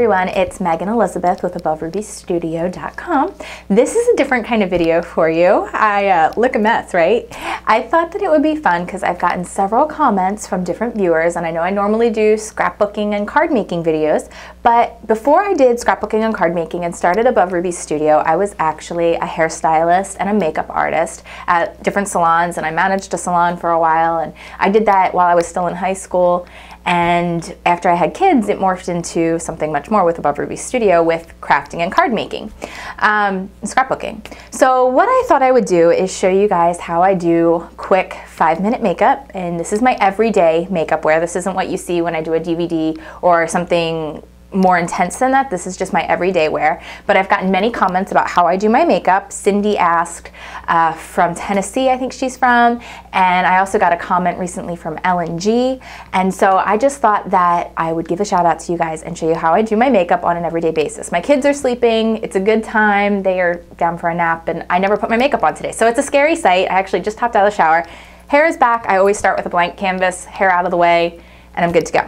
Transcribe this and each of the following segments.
everyone, it's Megan Elizabeth with AboveRubyStudio.com. This is a different kind of video for you. I look a mess, right? I thought that it would be fun because I've gotten several comments from different viewers, and I know I normally do scrapbooking and card making videos, but before I did scrapbooking and card making and started Above Ruby Studio, I was actually a hairstylist and a makeup artist at different salons, and I managed a salon for a while, and I did that while I was still in high school. And after I had kids, it morphed into something much more with Above Ruby Studio with crafting and card making, scrapbooking. So what I thought I would do is show you guys how I do quick 5-minute makeup. And this is my everyday makeup wear. This isn't what you see when I do a DVD or something more intense than that. This is just my everyday wear. But I've gotten many comments about how I do my makeup. Cindy asked from Tennessee, I think she's from, and I also got a comment recently from Ellen G. And so I just thought that I would give a shout out to you guys and show you how I do my makeup on an everyday basis. My kids are sleeping, it's a good time, they are down for a nap, and I never put my makeup on today. So it's a scary sight. I actually just hopped out of the shower. Hair is back. I always start with a blank canvas, hair out of the way, and I'm good to go.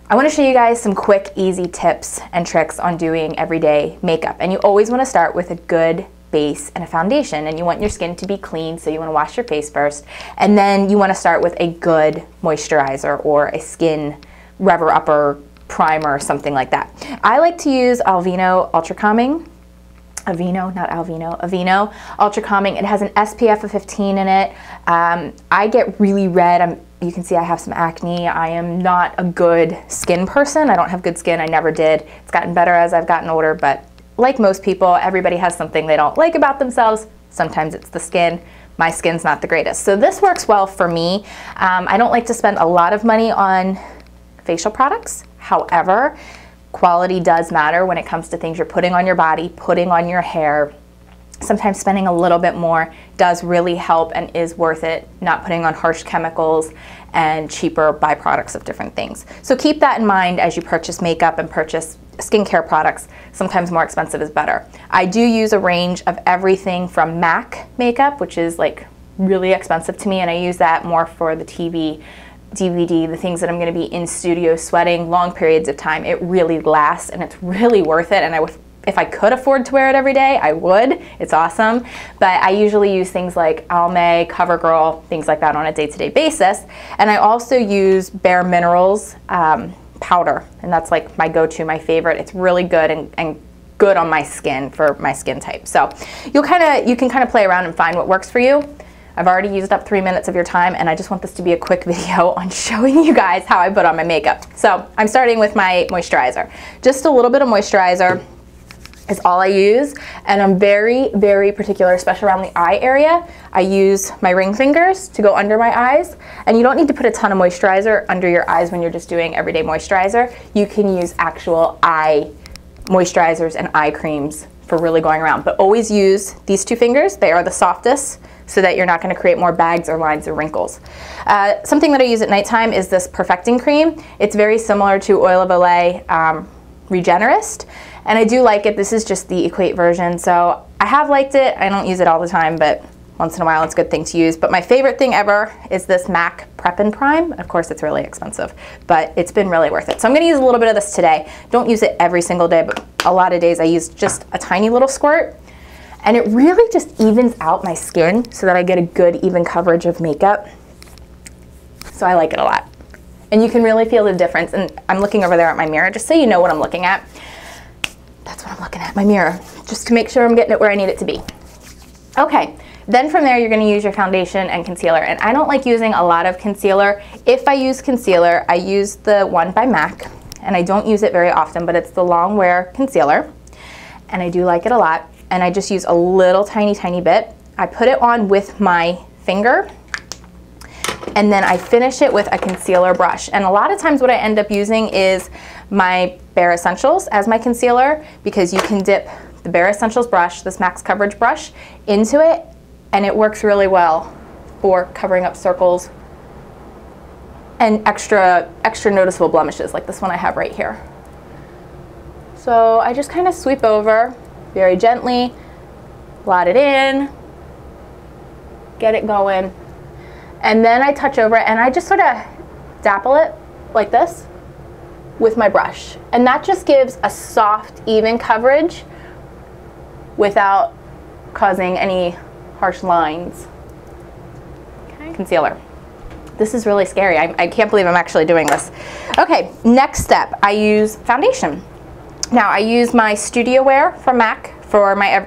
I want to show you guys some quick, easy tips and tricks on doing everyday makeup. And you always want to start with a good base and a foundation, and you want your skin to be clean, so you want to wash your face first. And then you want to start with a good moisturizer or a skin rever-upper primer or something like that. I like to use Aveeno Ultra Calming. Aveeno, not Alvino, Aveeno Ultra Calming. It has an SPF of 15 in it. I get really red. You can see I have some acne. I am not a good skin person. I don't have good skin. I never did. It's gotten better as I've gotten older, but like most people, everybody has something they don't like about themselves. Sometimes it's the skin. My skin's not the greatest. So this works well for me. I don't like to spend a lot of money on facial products. However, quality does matter when it comes to things you're putting on your body, putting on your hair. Sometimes spending a little bit more does really help and is worth it, not putting on harsh chemicals and cheaper byproducts of different things. So keep that in mind as you purchase makeup and purchase skincare products. Sometimes more expensive is better. I do use a range of everything from MAC makeup, which is like really expensive to me, and I use that more for the TV, DVD, the things that I'm going to be in studio sweating long periods of time. It really lasts and it's really worth it, and if I could afford to wear it every day, I would. It's awesome. But I usually use things like Almay, CoverGirl, things like that on a day-to-day basis. And I also use Bare Minerals powder, and that's like my go-to, my favorite. It's really good and good on my skin for my skin type. So you can kind of play around and find what works for you. I've already used up 3 minutes of your time, and I just want this to be a quick video on showing you guys how I put on my makeup. So I'm starting with my moisturizer. Just a little bit of moisturizer is all I use, and I'm very, very particular, especially around the eye area. I use my ring fingers to go under my eyes, and you don't need to put a ton of moisturizer under your eyes when you're just doing everyday moisturizer. You can use actual eye moisturizers and eye creams for really going around, but always use these 2 fingers. They are the softest, so that you're not going to create more bags or lines or wrinkles. Something that I use at nighttime is this Perfecting Cream. It's very similar to Oil of Olay Regenerist, and I do like it. This is just the Equate version, so I have liked it. I don't use it all the time, but once in a while it's a good thing to use. But my favorite thing ever is this MAC Prep and Prime. Of course, it's really expensive, but it's been really worth it. So I'm going to use a little bit of this today. Don't use it every single day, but a lot of days I use just a tiny little squirt. And it really just evens out my skin so that I get a good even coverage of makeup. So I like it a lot. And you can really feel the difference. And I'm looking over there at my mirror, just so you know what I'm looking at. That's what I'm looking at, my mirror, just to make sure I'm getting it where I need it to be. Okay, then from there you're gonna use your foundation and concealer. And I don't like using a lot of concealer. If I use concealer, I use the one by MAC, and I don't use it very often, but it's the Long Wear Concealer. And I do like it a lot. And I just use a little tiny bit. I put it on with my finger, and then I finish it with a concealer brush. And a lot of times what I end up using is my Bare Essentials as my concealer, because you can dip the Bare Essentials brush, this Max Coverage brush, into it, and it works really well for covering up circles and extra noticeable blemishes, like this one I have right here. So I just kind of sweep over very gently, blot it in, get it going, and then I touch over it and I just sort of dapple it like this, with my brush. And that just gives a soft, even coverage without causing any harsh lines. Okay. Concealer. This is really scary. I can't believe I'm actually doing this. Okay, next step, I use foundation. Now I use my Studio Wear from MAC for my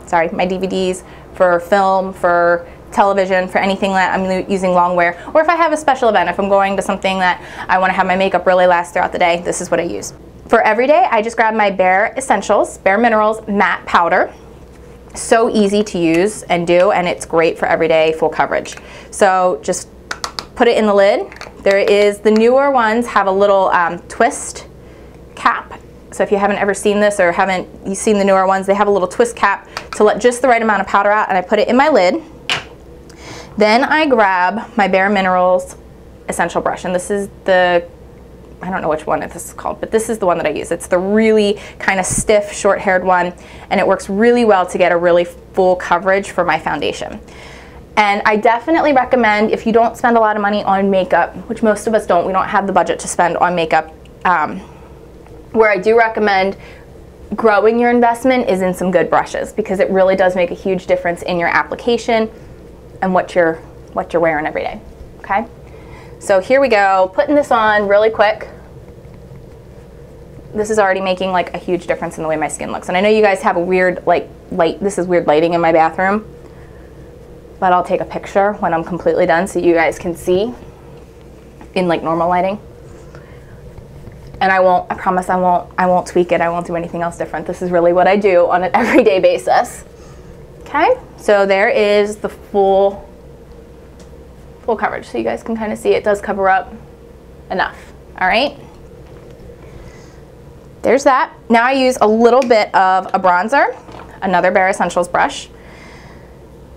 DVDs, for film, for television, for anything that I'm using long wear, or if I have a special event, if I'm going to something that I want to have my makeup really last throughout the day, this is what I use. For everyday, I just grab my Bare Essentials, Bare Minerals Matte Powder. So easy to use and do, and it's great for everyday full coverage. So just put it in the lid. The newer ones have a little twist cap. So if you haven't ever seen this or haven't you seen the newer ones, they have a little twist cap to let just the right amount of powder out, and I put it in my lid. Then I grab my Bare Minerals Essential Brush, and this is the, I don't know which one this is called, but this is the one that I use. It's the really kind of stiff, short-haired one, and it works really well to get a really full coverage for my foundation. And I definitely recommend, if you don't spend a lot of money on makeup, which most of us don't, we don't have the budget to spend on makeup, where I do recommend growing your investment is in some good brushes, because it really does make a huge difference in your application and what you're wearing every day, okay? So here we go, putting this on really quick. This is already making like a huge difference in the way my skin looks. And I know you guys have a weird this is weird lighting in my bathroom, but I'll take a picture when I'm completely done so you guys can see in like normal lighting. And I promise I won't tweak it. I won't do anything else different. This is really what I do on an everyday basis. Okay, so there is the full coverage. So you guys can kind of see it does cover up enough. All right. There's that. Now I use a little bit of a bronzer, another Bare Essentials brush.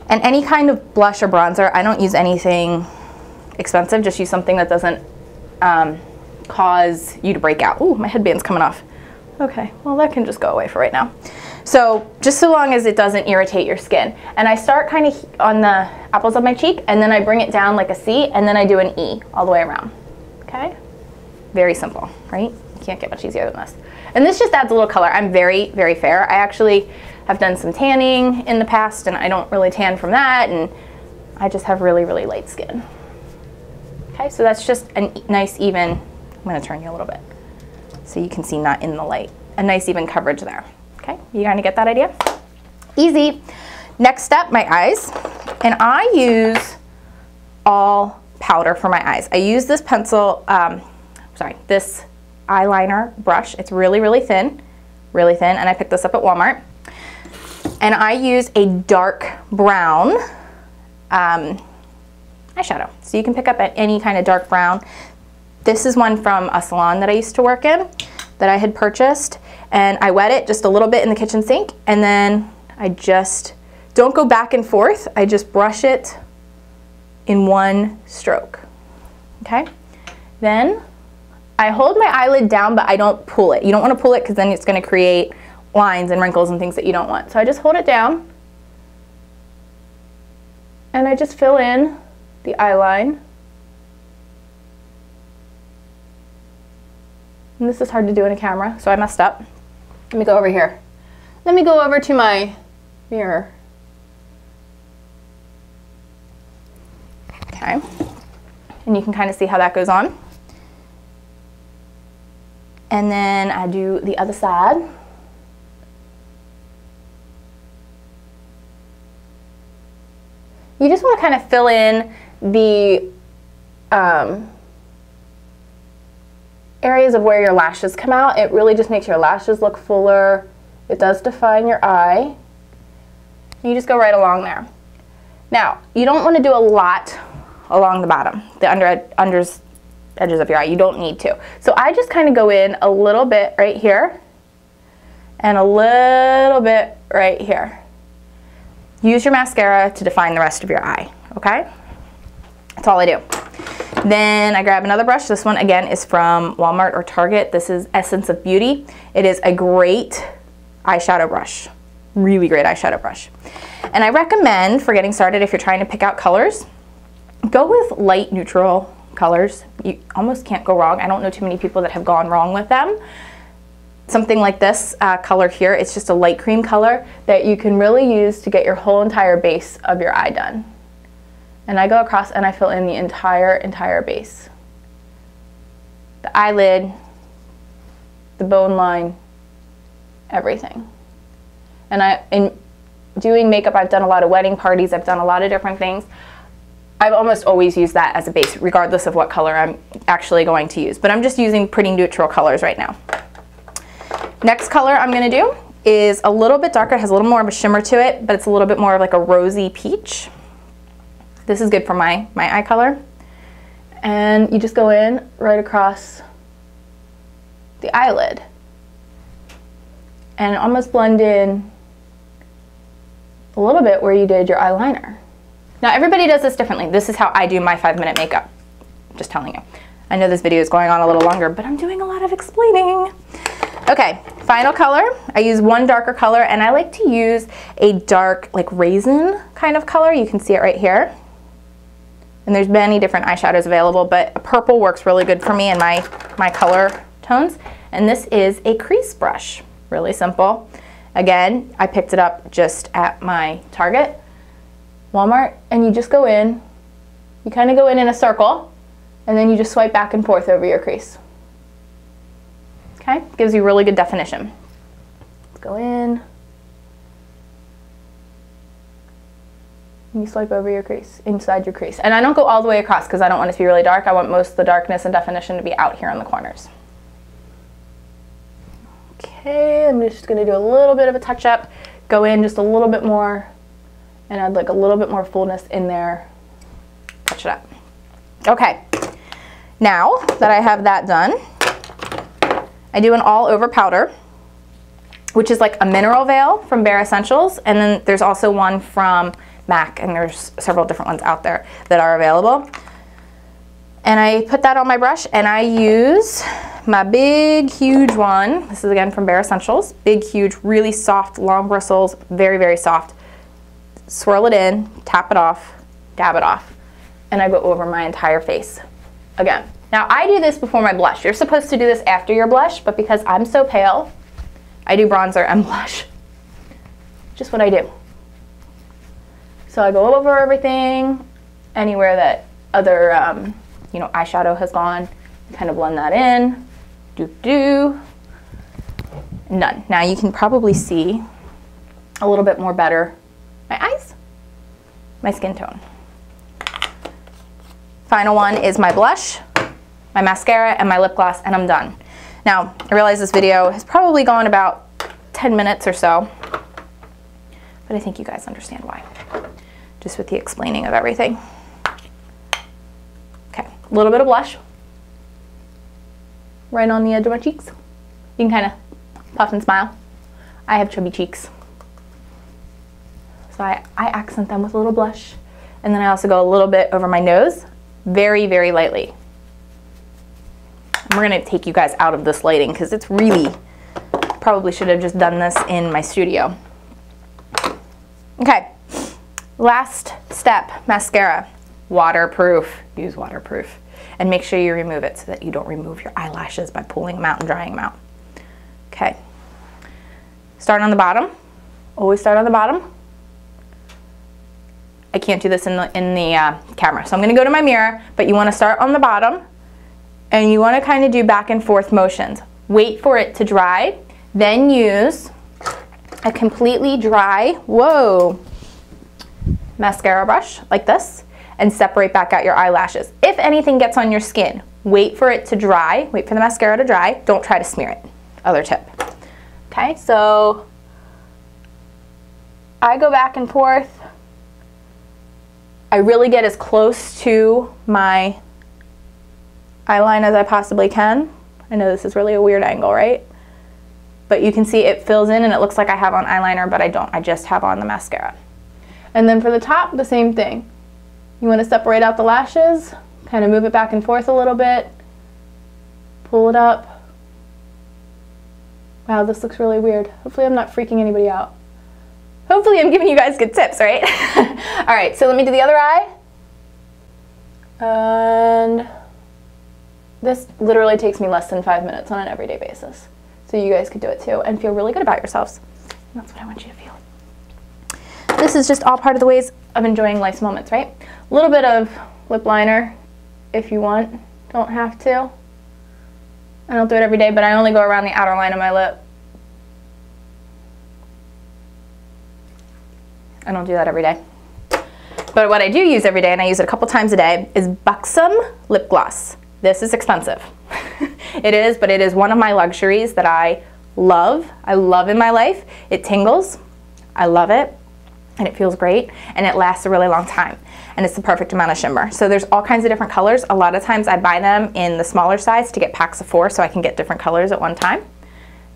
And any kind of blush or bronzer, I don't use anything expensive, just use something that doesn't cause you to break out. Ooh, my headband's coming off. Okay, well that can just go away for right now. So just so long as it doesn't irritate your skin. And I start kind of on the apples of my cheek, and then I bring it down like a C, and then I do an E all the way around. Okay? Very simple, right? You can't get much easier than this. And this just adds a little color. I'm very, very fair. I actually have done some tanning in the past, and I don't really tan from that, and I just have really, really light skin. Okay, so that's just a nice even, I'm gonna turn you a little bit so you can see not in the light, a nice even coverage there. Okay, you kind of get that idea? Easy. Next step, my eyes. And I use all powder for my eyes. I use this pencil, this eyeliner brush. It's really, really thin, and I picked this up at Walmart. And I use a dark brown eyeshadow. So you can pick up at any kind of dark brown. This is one from a salon that I used to work in that I had purchased. And I wet it just a little bit in the kitchen sink, and then I just don't go back and forth. I just brush it in one stroke. Okay? Then I hold my eyelid down, but I don't pull it. You don't want to pull it because then it's going to create lines and wrinkles and things that you don't want. So I just hold it down, and I just fill in the eyeline. And this is hard to do in a camera, so I messed up. Let me go over here. Let me go over to my mirror. Okay. And you can kind of see how that goes on. And then I do the other side. You just want to kind of fill in the areas of where your lashes come out. It really just makes your lashes look fuller. It does define your eye. You just go right along there. Now, you don't want to do a lot along the bottom, the edges of your eye. You don't need to. So I just kind of go in a little bit right here and a little bit right here. Use your mascara to define the rest of your eye, okay? That's all I do. Then I grab another brush. This one, again, is from Walmart or Target. This is Essence of Beauty. It is a great eyeshadow brush. Really great eyeshadow brush. And I recommend, for getting started, if you're trying to pick out colors, go with light neutral colors. You almost can't go wrong. I don't know too many people that have gone wrong with them. Something like this color here, it's just a light cream color that you can really use to get your whole entire base of your eye done. And I go across and I fill in the entire base. The eyelid, the bone line, everything. And in doing makeup, I've done a lot of wedding parties, I've done a lot of different things. I've almost always used that as a base, regardless of what color I'm actually going to use. But I'm just using pretty neutral colors right now. Next color I'm going to do is a little bit darker. It has a little more of a shimmer to it, but it's a little bit more of like a rosy peach. This is good for my eye color. And you just go in right across the eyelid and almost blend in a little bit where you did your eyeliner. Now everybody does this differently. This is how I do my 5-minute makeup. Just telling you. I know this video is going on a little longer, but I'm doing a lot of explaining. Okay, final color. I use one darker color, and I like to use a dark, like raisin kind of color. You can see it right here. And there's many different eyeshadows available, but a purple works really good for me in my color tones. And this is a crease brush. Really simple. Again, I picked it up just at my Target, Walmart, and you just go in. You kind of go in a circle, and then you just swipe back and forth over your crease. Okay, gives you really good definition. Let's go in. And you swipe over your crease, inside your crease. And I don't go all the way across because I don't want it to be really dark. I want most of the darkness and definition to be out here in the corners. Okay, I'm just gonna do a little bit of a touch up, go in just a little bit more, and add like a little bit more fullness in there. Touch it up. Okay, now that I have that done, I do an all over powder, which is like a mineral veil from Bare Escentuals, and then there's also one from MAC, and there's several different ones out there that are available. And I put that on my brush, and I use my big, huge one. This is again from Bare Escentuals. Big, huge, really soft, long bristles, very, very soft. Swirl it in, tap it off, dab it off, and I go over my entire face again. Now I do this before my blush. You're supposed to do this after your blush, but because I'm so pale, I do bronzer and blush. Just what I do. So I go over everything, anywhere that other you know, eyeshadow has gone, kind of blend that in. None. Now you can probably see a little bit more better my eyes, my skin tone. Final one is my blush, my mascara, and my lip gloss, and I'm done. Now, I realize this video has probably gone about 10 minutes or so, but I think you guys understand why, just with the explaining of everything. Okay, a little bit of blush right on the edge of my cheeks. You can kind of puff and smile. I have chubby cheeks, so I accent them with a little blush. And then I also go a little bit over my nose, very, very lightly. And we're gonna take you guys out of this lighting because it's really, probably should have just done this in my studio. Okay, last step, mascara. Waterproof, use waterproof. And make sure you remove it so that you don't remove your eyelashes by pulling them out and drying them out. Okay, start on the bottom. Always start on the bottom. I can't do this in the camera, so I'm gonna go to my mirror, but you wanna start on the bottom, and you wanna kind of do back and forth motions. Wait for it to dry, then use a completely dry, mascara brush, like this, and separate back out your eyelashes. If anything gets on your skin, wait for it to dry, wait for the mascara to dry, don't try to smear it. Other tip. Okay, so I go back and forth. I really get as close to my eyeline as I possibly can. I know this is really a weird angle, right? But you can see it fills in and it looks like I have on eyeliner, but I don't. I just have on the mascara. And then for the top, the same thing. You want to separate out the lashes, kind of move it back and forth a little bit, pull it up. Wow, this looks really weird. Hopefully I'm not freaking anybody out. Hopefully I'm giving you guys good tips, right? All right, so let me do the other eye. And This literally takes me less than 5 minutes on an everyday basis. So you guys could do it too and feel really good about yourselves. And that's what I want you to feel. This is just all part of the ways of enjoying life's moments, right? A little bit of lip liner if you want. Don't have to. I don't do it every day, but I only go around the outer line of my lip. I don't do that every day. But what I do use every day, and I use it a couple times a day, is Buxom lip gloss. This is expensive. It is, but it is one of my luxuries that I love. I love in my life. It tingles. I love it. And it feels great. And it lasts a really long time. And it's the perfect amount of shimmer. So there's all kinds of different colors. A lot of times I buy them in the smaller size to get packs of 4 so I can get different colors at one time.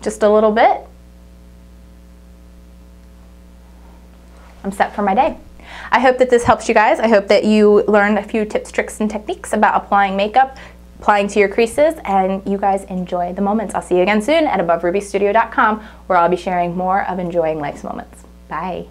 Just a little bit. I'm set for my day. I hope that this helps you guys. I hope that you learned a few tips, tricks, and techniques about applying makeup, applying to your creases, and you guys enjoy the moments. I'll see you again soon at AboveRubyStudio.com, where I'll be sharing more of enjoying life's moments. Bye.